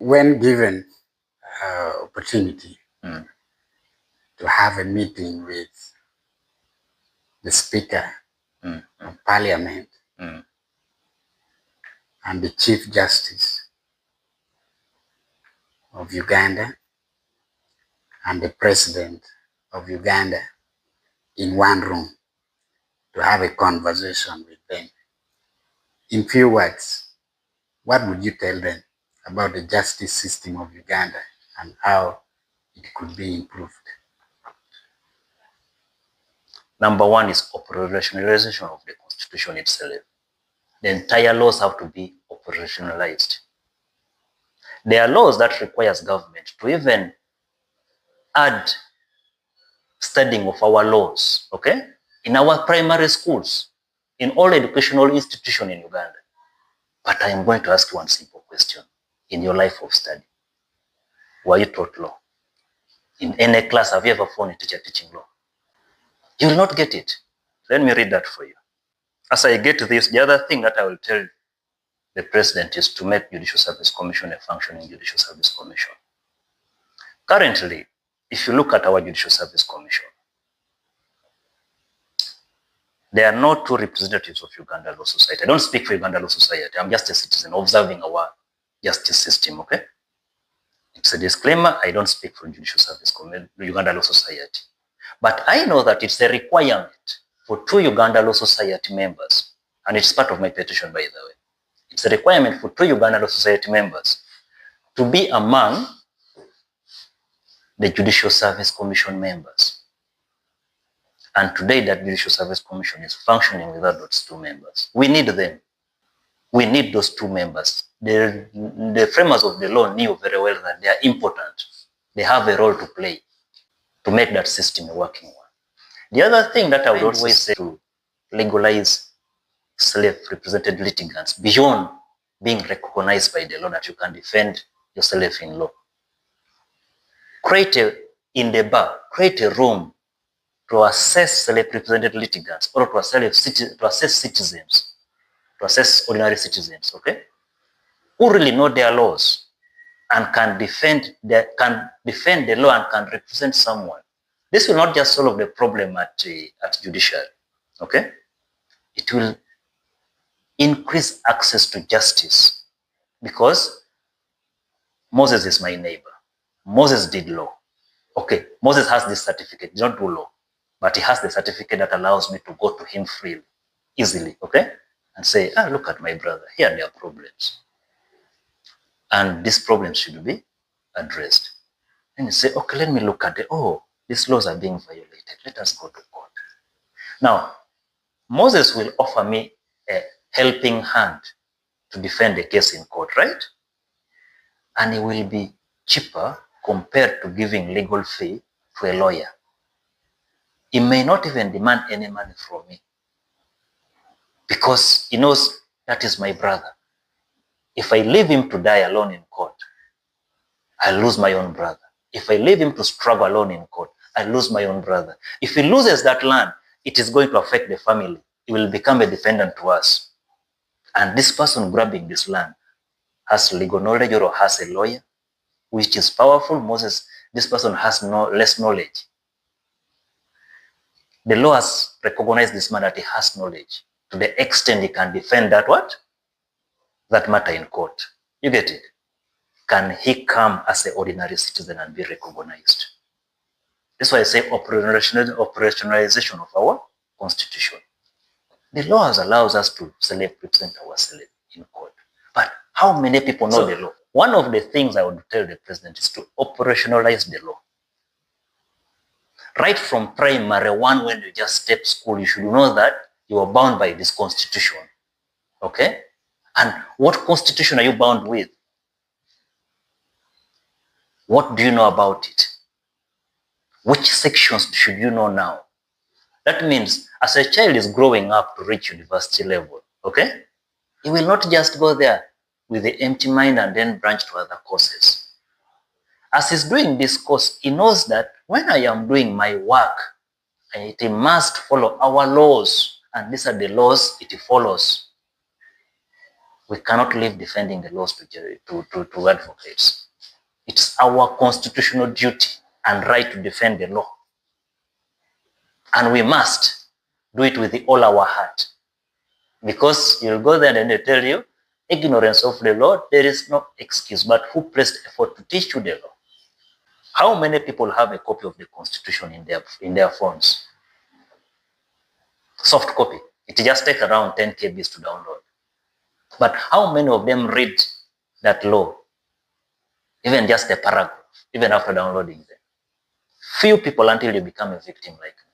when given opportunity to have a meeting with the Speaker of Parliament and the Chief Justice of Uganda and the President of Uganda in one room to have a conversation with them. In few words, what would you tell them about the justice system of Uganda and how it could be improved? Number one is operationalization of the constitution itself. The entire laws have to be operationalized. There are laws that requires government to even add studying of our laws, okay? In our primary schools, in all educational institutions in Uganda. But I am going to ask you one simple question. In your life of study, were you taught law? In any class, have you ever found a teacher teaching law? You will not get it. Let me read that for you. As I get to this, the other thing that I will tell the president is to make Judicial Service Commission a functioning Judicial Service Commission. Currently, if you look at our Judicial Service Commission, there are no two representatives of Uganda Law Society. I don't speak for Uganda Law Society. I'm just a citizen observing our justice system, okay? It's a disclaimer. I don't speak for Judicial Service Commission, Uganda Law Society. But I know that it's a requirement for two Uganda Law Society members, and it's part of my petition, by the way. It's a requirement for two Uganda Law Society members to be among the Judicial Service Commission members. And today that Judicial Service Commission is functioning without those two members. We need them. We need those two members. The framers of the law knew very well that they are important. They have a role to play to make that system a working one. The other thing that I would always say to legalize self-represented litigants beyond being recognized by the law that you can defend yourself in law. Create a room to assess self-represented litigants or to assess citizens, to assess ordinary citizens, okay, who really know their laws and can defend the law and can represent someone. This will not just solve the problem at judiciary, okay? It will increase access to justice because Moses is my neighbor. Moses did law. Okay, Moses has this certificate, he don't do law, but he has the certificate that allows me to go to him freely, easily, okay? And say, look at my brother, here there are problems. And these problems should be addressed. And you say, okay, let me look at it. Oh, these laws are being violated. Let us go to court. Now, Moses will offer me a helping hand to defend the case in court, right? And it will be cheaper compared to giving legal fee to a lawyer. He may not even demand any money from me because he knows that is my brother. If I leave him to die alone in court, I lose my own brother. If I leave him to struggle alone in court, I lose my own brother. If he loses that land, it is going to affect the family. He will become a defendant to us. And this person grabbing this land has legal knowledge or has a lawyer, which is powerful. This person has less knowledge. The law has recognized this man that he has knowledge to the extent he can defend that that matter in court. You get it? Can he come as an ordinary citizen and be recognized? That's why I say operationalization of our constitution. The laws allows us to self-represent ourselves in court. But how many people know the law? One of the things I would tell the president is to operationalize the law. Right from primary one, when you just step school, you should know that you are bound by this constitution. Okay? And what constitution are you bound with? What do you know about it? Which sections should you know now? That means as a child is growing up to reach university level, okay? He will not just go there with the empty mind and then branch to other courses. As he's doing this course, he knows that when I am doing my work, it must follow our laws. And these are the laws it follows. We cannot live defending the laws to advocates. It's our constitutional duty and right to defend the law. And we must do it with all our heart. Because you'll go there and they tell you, ignorance of the law, there is no excuse. But who placed effort to teach you the law? How many people have a copy of the Constitution in their phones? Soft copy. It just takes around 10 KBs to download. But how many of them read that law? Even just a paragraph, even after downloading them. Few people until you become a victim like me.